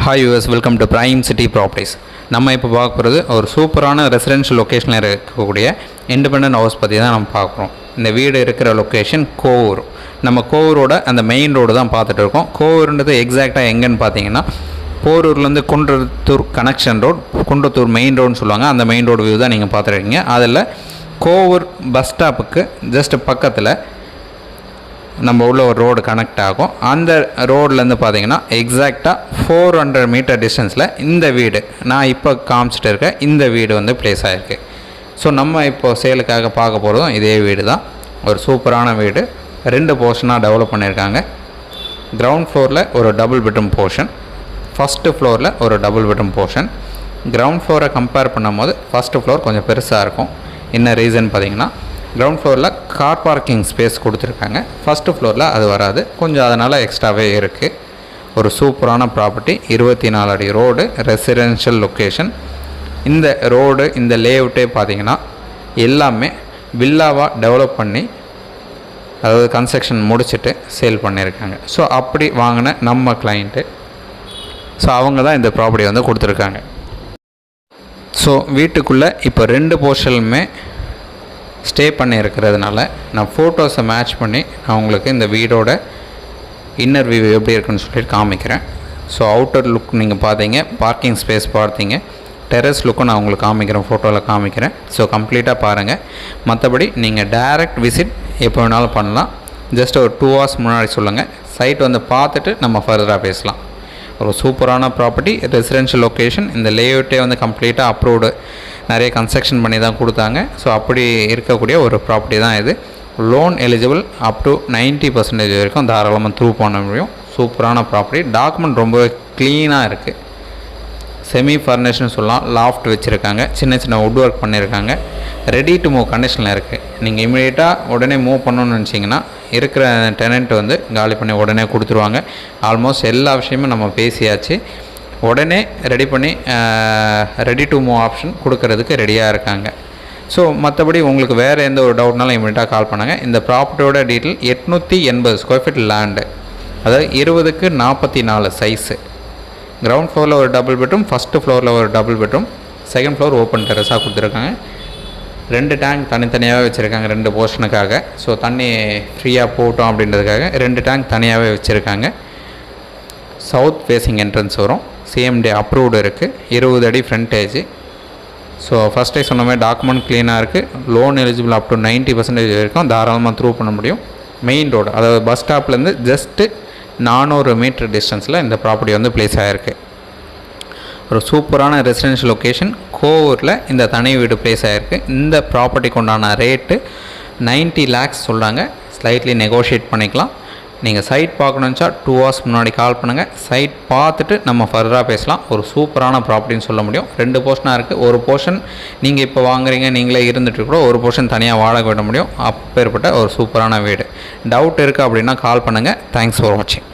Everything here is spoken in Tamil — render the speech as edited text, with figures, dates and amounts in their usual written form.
Hi US welcome to prime city properties. நம்ம இப்போ பார்க்க போகிறது ஒரு சூப்பரான ரெசிடென்ஷியல் லொக்கேஷனில் இருக்கக்கூடிய இண்டிபெண்டன்ட் ஹவுஸ் பற்றி தான் நம்ம பார்க்குறோம். இந்த வீடு இருக்கிற லொக்கேஷன் கோவூர். நம்ம கோவூரோட அந்த மெயின் ரோடு தான் பார்த்துட்டு இருக்கோம். கோவூர்ன்றது எக்ஸாக்டாக எங்கேன்னு பார்த்தீங்கன்னா போரூர்லேருந்து Kundrathur connection road, Kundrathur main ரோடுன்னு சொல்லுவாங்க. அந்த மெயின் ரோடு வியூ தான் நீங்கள் பார்த்துருக்கீங்க. அதில் கோவூர் பஸ் ஸ்டாப்புக்கு ஜஸ்ட் பக்கத்தில் நம்ம உள்ள ஒரு ரோடு கனெக்ட் ஆகும். அந்த ரோட்லேருந்து பார்த்தீங்கன்னா எக்ஸாக்டாக 400 மீட்டர் டிஸ்டன்ஸில் இந்த வீடு நான் இப்போ காமிச்சிட்டு இருக்கேன். இந்த வீடு வந்து ப்ளேஸ் ஆகிருக்கு. ஸோ நம்ம இப்போது சேலுக்காக பார்க்க போகிறதும் இதே வீடு தான். ஒரு சூப்பரான வீடு, 2 போர்ஷனாக டெவலப் பண்ணியிருக்காங்க. கிரவுண்ட் ஃப்ளோரில் ஒரு டபுள் பெட்ரூம் போர்ஷன், ஃபஸ்ட்டு ஃப்ளோரில் ஒரு டபுள் பெட்ரூம் போர்ஷன். கிரவுண்ட் ஃப்ளோரை கம்பேர் பண்ணும்போது ஃபஸ்ட்டு ஃப்ளோர் கொஞ்சம் பெருசாக இருக்கும். என்ன ரீசன் பார்த்தீங்கன்னா கிரவுண்ட் ஃப்ளோரில் கார் பார்க்கிங் ஸ்பேஸ் கொடுத்துருக்காங்க. ஃபஸ்ட்டு ஃப்ளோரில் அது வராது, கொஞ்சம் அதனால் எக்ஸ்ட்ராவே இருக்குது. ஒரு சூப்பரான ப்ராப்பர்ட்டி, 24 அடி ரோடு, ரெசிடென்ஷியல் லொக்கேஷன். இந்த ரோடு, இந்த லேஅவுட்டே பார்த்திங்கன்னா எல்லாமே வில்லாவாக டெவலப் பண்ணி, அதாவது கன்ஸ்ட்ரக்ஷன் முடிச்சுட்டு சேல் பண்ணியிருக்காங்க. ஸோ அப்படி வாங்கின நம்ம கிளைண்ட்டு, ஸோ அவங்க தான் இந்த ப்ராப்பர்ட்டி வந்து கொடுத்துருக்காங்க. ஸோ வீட்டுக்குள்ளே இப்போ 2 போர்ஷனுமே ஸ்டே பண்ணி இருக்கிறதுனால நான் ஃபோட்டோஸை மேட்ச் பண்ணி நான் உங்களுக்கு இந்த வீடோட இன்னர் வியூ எப்படி இருக்குன்னு சொல்லிட்டு காமிக்கிறேன். ஸோ அவுட்டர் லுக் நீங்கள் பார்த்தீங்க, பார்க்கிங் ஸ்பேஸ் பார்த்தீங்க, டெரஸ் லுக்கும் நான் உங்களுக்கு காமிக்கிறேன், ஃபோட்டோவில் காமிக்கிறேன். ஸோ கம்ப்ளீட்டாக பாருங்கள். மற்றபடி நீங்கள் டைரக்ட் விசிட் எப்போ வேணாலும் பண்ணலாம். ஜஸ்ட் ஒரு 2 hours முன்னாடி சொல்லுங்கள், சைட் வந்து பார்த்துட்டு நம்ம ஃபர்தராக பேசலாம். ஒரு சூப்பரான ப்ராப்பர்ட்டி, ரெசிடென்ஷியல் லொக்கேஷன். இந்த லேஅவுட்டே வந்து கம்ப்ளீட்டாக அப்ரூவ்டு, நிறைய கன்ஸ்ட்ரக்ஷன் பண்ணி தான் கொடுத்தாங்க. ஸோ அப்படி இருக்கக்கூடிய ஒரு ப்ராப்பர்ட்டி தான் இது. லோன் எலிஜிபிள் அப் டு 90% வரைக்கும் தாராளமாக த்ரூ பண்ண முடியும். சூப்பரான ப்ராப்பர்ட்டி. டாக்குமெண்ட் ரொம்ப க்ளீனாக இருக்குது. செமி ஃபர்னிஷ்னு சொல்லலாம். லாஃப்ட் வச்சுருக்காங்க, சின்ன சின்ன வுட் ஒர்க் பண்ணியிருக்காங்க. ரெடி டு மூவ் கண்டிஷனில் இருக்குது. நீங்கள் இமீடியட்டாக உடனே மூவ் பண்ணணும்னு நினச்சிங்கன்னா இருக்கிற டெனண்ட் வந்து காலி பண்ணி உடனே கொடுத்துருவாங்க. ஆல்மோஸ்ட் எல்லா விஷயமும் நம்ம பேசியாச்சு. உடனே ரெடி பண்ணி ரெடி டு மூவ் ஆப்ஷன் கொடுக்கறதுக்கு ரெடியாக இருக்காங்க. ஸோ மற்றபடி உங்களுக்கு வேறு எந்த ஒரு டவுட்னாலும் இமீடியட்டாக கால் பண்ணுங்கள். இந்த ப்ராப்பர்ட்டியோட டீட்டெயில் 880 ஸ்கொயர் ஃபீட் லேண்டு, அதாவது 20க்கு 44 சைஸு. கிரவுண்ட் ஃப்ளோரில் ஒரு டபுள் பெட்ரூம், ஃபஸ்ட்டு ஃப்ளோரில் ஒரு double bedroom, second floor open டெரஸாக கொடுத்துருக்காங்க. 2 டேங்க் தனித்தனியாகவே வச்சுருக்காங்க 2 போர்ஷனுக்காக. ஸோ தண்ணி ஃப்ரீயாக போட்டோம் அப்படின்றதுக்காக 2 டேங்க் தனியாகவே வச்சுருக்காங்க. சவுத் ஃபேஸிங் என்ட்ரன்ஸ் வரும். சிஎம்டி அப்ரூவ்டு இருக்குது. 20 அடி ஃப்ரண்டேஜ். ஸோ ஃபஸ்ட்டே சொன்ன மாதிரி டாக்குமெண்ட் க்ளீனாக இருக்குது. லோன் எலிஜிபிள் அப் டு 90% வரைக்கும் தாராளமாக த்ரூ பண்ண முடியும். மெயின் ரோடு, அதாவது பஸ் ஸ்டாப்லேருந்து ஜஸ்ட்டு 400 மீட்டர் டிஸ்டன்ஸில் இந்த ப்ராப்பர்ட்டி வந்து ப்ளேஸ் ஆகிருக்கு. ஒரு சூப்பரான ரெசிடென்ஷியல் லொக்கேஷன் கோவூரில் இந்த தனி வீடு ப்ளேஸ் ஆகிருக்கு. இந்த ப்ராப்பர்ட்டிக்கு உண்டான ரேட்டு 90 lakhs சொல்கிறாங்க. ஸ்லைட்லி நெகோஷியேட் பண்ணிக்கலாம். நீங்கள் சைட் பார்க்கணுச்சா 2 hours முன்னாடி கால் பண்ணுங்கள். சைட் பார்த்துட்டு நம்ம ஃபர்தராக பேசலாம். ஒரு சூப்பரான ப்ராப்பர்ட்டின்னு சொல்ல முடியும். 2 போர்ஷனாக இருக்குது. ஒரு போர்ஷன் நீங்கள் இப்போ வாங்குறீங்க, நீங்களே இருந்துட்டு கூட ஒரு போர்ஷன் தனியாக வாடகை விட முடியும். அப்பேற்பட்ட ஒரு சூப்பரான வீடு. டவுட் இருக்குது அப்படின்னா கால் பண்ணுங்கள். தேங்க்ஸ் ஃபார் வாட்சிங்.